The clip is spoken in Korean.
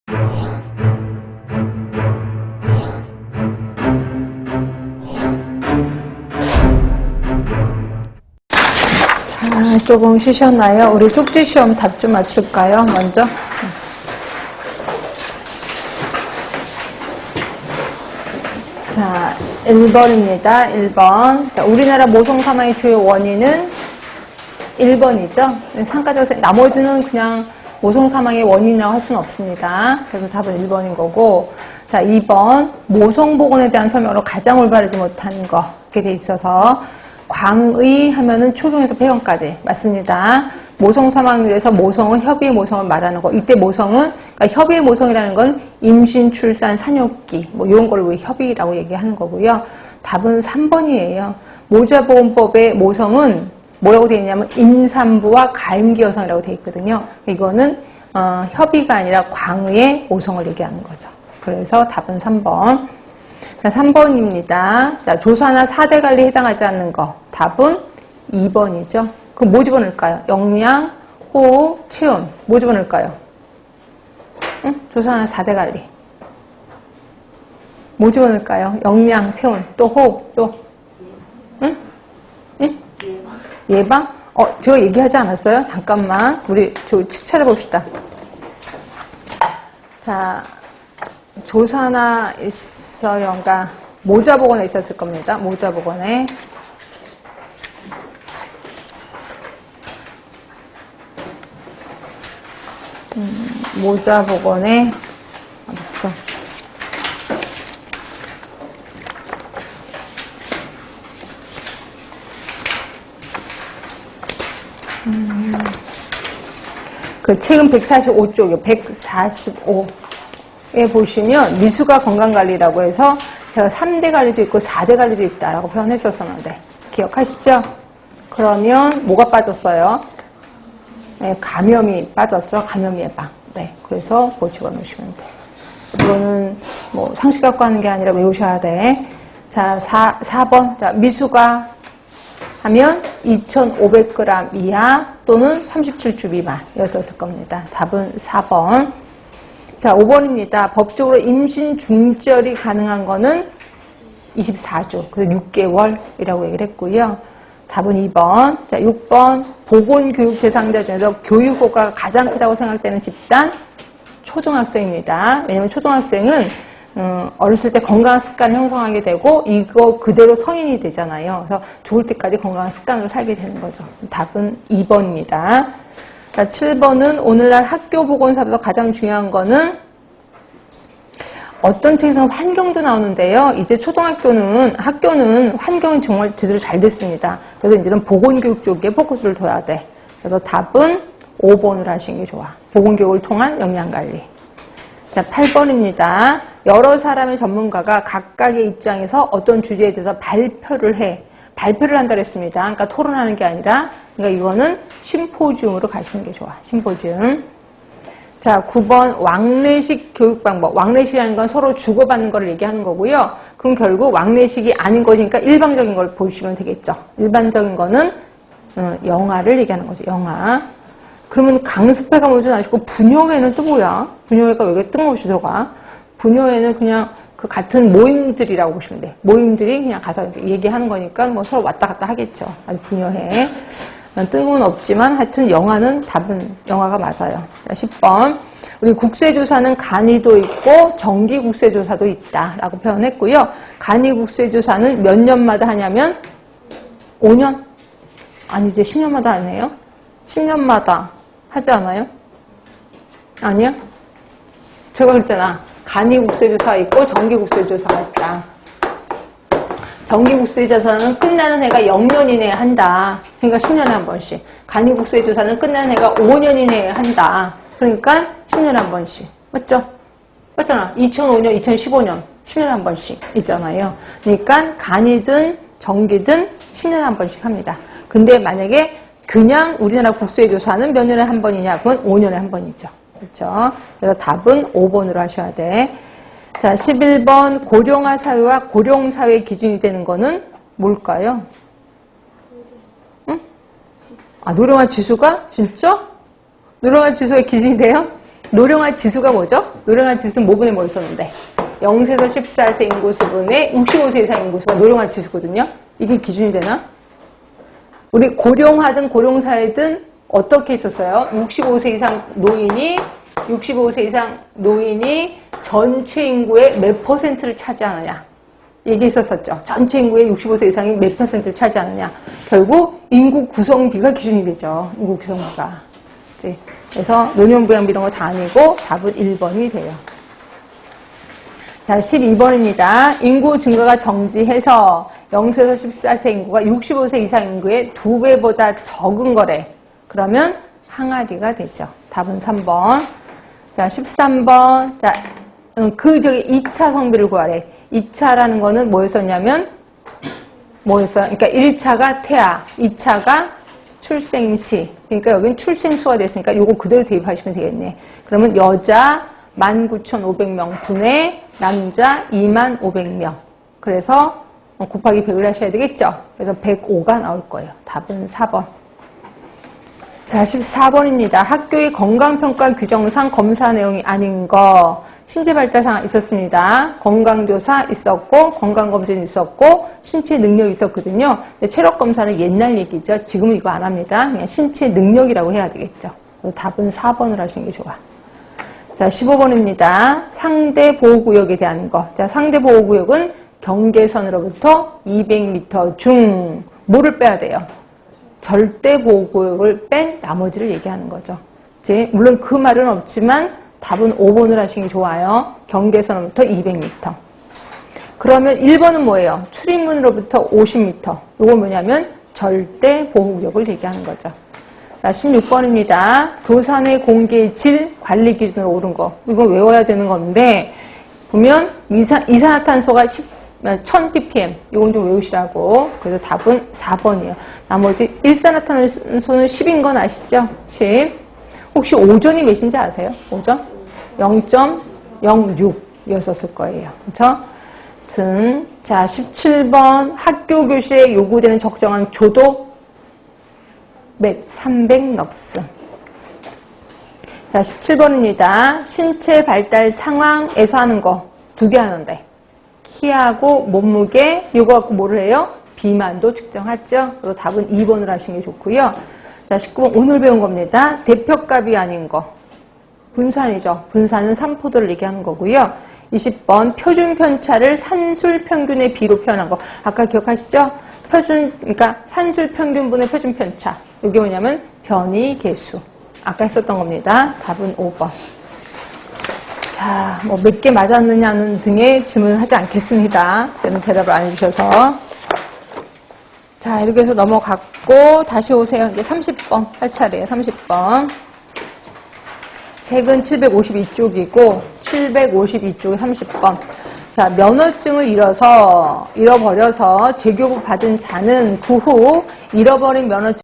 자, 조금 쉬셨나요? 우리 쪽지시험 답 좀 맞출까요? 먼저. 자, 1번입니다. 1번. 자, 우리나라 모성 사망의 주요 원인은 1번이죠. 상가적으로 나머지는 그냥 모성 사망의 원인이라고 할 수는 없습니다. 그래서 답은 1번인 거고. 자, 2번. 모성 보건에 대한 설명으로 가장 올바르지 못한 거. 이렇게 돼 있어서 광의 하면은 초경에서 폐경까지 맞습니다. 모성 사망률에서 모성은 협의의 모성을 말하는 거. 이때 모성은 그러니까 협의의 모성이라는 건 임신, 출산, 산욕기 뭐 이런 걸 협의라고 얘기하는 거고요. 답은 3번이에요. 모자보건법의 모성은 뭐라고 되어 있냐면 임산부와 가임기 여성이라고 되어 있거든요. 이거는 협의가 아니라 광의의 모성을 얘기하는 거죠. 그래서 답은 3번. 자, 3번입니다. 자, 조사나 4대 관리에 해당하지 않는 거. 답은 2번이죠. 그럼 뭐 집어넣을까요? 영양, 호흡, 체온. 뭐 집어넣을까요? 응? 조사나 4대 관리. 뭐 집어넣을까요? 영양, 체온, 또 호흡, 또. 응? 응? 예방? 제가 얘기하지 않았어요? 잠깐만. 우리 저 책 찾아봅시다. 자, 조사나 있어요. 그러니까 모자보건에 있었을 겁니다. 모자보건에. 모자보건에 어딨어? 그 책은 145쪽이요. 145에 보시면 미수가 건강관리라고 해서 제가 3대 관리도 있고 4대 관리도 있다라고 표현했었었는데 기억하시죠? 그러면 뭐가 빠졌어요? 네, 감염이 빠졌죠. 감염 예방. 네, 그래서 그거 집어넣으시면 돼. 이거는 뭐 상식 갖고 하는 게 아니라 외우셔야 돼. 자, 4번. 자, 미수가 하면 2,500g 이하 또는 37주 미만이었을 겁니다. 답은 4번. 자, 5번입니다. 법적으로 임신 중절이 가능한 거는 24주, 그래서 6개월이라고 얘기를 했고요. 답은 2번. 자, 6번. 보건교육 대상자 중에서 교육 효과가 가장 크다고 생각되는 집단 초등학생입니다. 왜냐하면 초등학생은 어렸을 때 건강한 습관을 형성하게 되고 이거 그대로 성인이 되잖아요. 그래서 죽을 때까지 건강한 습관으로 살게 되는 거죠. 답은 2번입니다. 자, 7번은 오늘날 학교 보건사에서 가장 중요한 거는 어떤 책에서는 환경도 나오는데요. 이제 초등학교는 학교는 환경이 정말 제대로 잘 됐습니다. 그래서 이제는 보건교육 쪽에 포커스를 둬야 돼. 그래서 답은 5번으로 하시는 게 좋아. 보건교육을 통한 영양관리. 자, 8번입니다. 여러 사람의 전문가가 각각의 입장에서 어떤 주제에 대해서 발표를 한다 그랬습니다. 그러니까 토론하는 게 아니라, 그러니까 이거는 심포지움으로 가시는 게 좋아. 심포지움. 자, 9번 왕래식 교육 방법. 왕래식이라는 건 서로 주고받는 걸 얘기하는 거고요. 그럼 결국 왕래식이 아닌 거니까 일방적인 걸 보시면 되겠죠. 일반적인 거는 영아를 얘기하는 거죠. 영아. 그러면 강습회가 뭔지 아시고 분효회는 또 뭐야? 분효회가 왜 뜬금없이 들어가? 분효회는 그냥 그 같은 모임들이라고 보시면 돼. 모임들이 그냥 가서 얘기하는 거니까 뭐 서로 왔다 갔다 하겠죠. 아주 분효회. 뜬금은 없지만 하여튼 영아는 답은 영아가 맞아요. 10번. 우리 국세조사는 간이도 있고 정기국세조사도 있다라고 표현했고요. 간이국세조사는 몇 년마다 하냐면 5년? 아니지 10년마다 안 해요? 10년마다 하지 않아요? 아니야? 제가 그랬잖아. 간이국세조사가 있고 정기국세조사가 있다. 정기국세조사는 끝나는 해가 0년 이내에 한다. 그러니까 10년에 한 번씩. 간이국세조사는 끝나는 해가 5년 이내에 한다. 그러니까 10년에 한 번씩. 맞죠? 맞잖아. 2005년, 2015년 10년에 한 번씩 있잖아요. 그러니까 간이든 정기든 10년에 한 번씩 합니다. 근데 만약에 그냥 우리나라 국세조사는 몇 년에 한 번이냐? 그건 5년에 한 번이죠. 그렇죠? 그래서 답은 5번으로 하셔야 돼. 자, 11번 고령화 사회와 고령사회 기준이 되는 거는 뭘까요? 응? 아, 노령화 지수가? 진짜? 노령화 지수의 기준이 돼요? 노령화 지수가 뭐죠? 노령화 지수는 뭐분의 뭐 있었는데? 0세에서 14세 인구수분의 65세 이상 인구수가 노령화 지수거든요. 이게 기준이 되나? 우리 고령화든 고령사회든 어떻게 했었어요? 65세 이상 노인이 전체 인구의 몇 퍼센트를 차지하느냐. 얘기했었죠. 전체 인구의 65세 이상이 몇 퍼센트를 차지하느냐. 결국 인구 구성비가 기준이 되죠. 인구 구성비가. 그래서 노년부양비 이런 거 다 아니고 답은 1번이 돼요. 자, 12번입니다. 인구 증가가 정지해서 0세에서 14세 인구가 65세 이상 인구의 2배보다 적은 거래. 그러면 항아리가 되죠. 답은 3번. 자, 13번. 자, 2차 성비를 구하래. 2차라는 거는 뭐였었냐면, 그러니까 1차가 태아, 2차가 출생시. 그러니까 여긴 출생수가 됐으니까 요거 그대로 대입하시면 되겠네. 그러면 여자 19,500명 분의 남자 25,500명. 그래서 곱하기 100을 하셔야 되겠죠. 그래서 105가 나올 거예요. 답은 4번. 자, 14번입니다. 학교의 건강평가 규정상 검사 내용이 아닌 거. 신체발달상 있었습니다. 건강조사 있었고, 건강검진 있었고, 신체 능력이 있었거든요. 근데 체력검사는 옛날 얘기죠. 지금은 이거 안 합니다. 그냥 신체 능력이라고 해야 되겠죠. 답은 4번을 하시는 게 좋아. 자, 15번입니다. 상대 보호구역에 대한 거. 자, 상대 보호구역은 경계선으로부터 200m 중 뭐를 빼야 돼요? 절대 보호구역을 뺀 나머지를 얘기하는 거죠. 이제 물론 그 말은 없지만 답은 5번을 하시는 게 좋아요. 경계선으로부터 200m. 그러면 1번은 뭐예요? 출입문으로부터 50m. 이건 뭐냐면 절대 보호구역을 얘기하는 거죠. 자, 16번입니다. 교산의 공기의 질 관리 기준으로 오른 거. 이거 외워야 되는 건데, 보면 이산화탄소가 1000ppm. 이건 좀 외우시라고. 그래서 답은 4번이에요. 나머지 일산화탄소는 10인 건 아시죠? 10. 혹시 오존이 몇인지 아세요? 오존? 0.06이었을 거예요. 그렇죠? 자, 17번. 학교 교실에 요구되는 적정한 조도 300럭스. 자, 17번입니다. 신체 발달 상황에서 하는 거 2개 하는데 키하고 몸무게 이거 갖고 뭐를 해요? 비만도 측정하죠. 그래서 답은 2번을 하시는 게 좋고요. 자, 19번 오늘 배운 겁니다. 대표값이 아닌 거 분산이죠. 분산은 산포도를 얘기하는 거고요. 20번 표준 편차를 산술 평균의 비로 표현한 거 아까 기억하시죠? 그러니까 산술 평균분의 표준 편차. 이게 뭐냐면 변이 계수. 아까 했었던 겁니다. 답은 5번. 자, 뭐 몇 개 맞았느냐는 등의 질문하지 않겠습니다. 그때는 대답을 안 해주셔서. 자, 이렇게 해서 넘어갔고 다시 오세요. 이제 30번 할 차례예요. 30번. 책은 752쪽이고 752쪽에 30번. 자, 면허증을 잃어버려서 재교부 받은 자는 그 후 잃어버린 면허증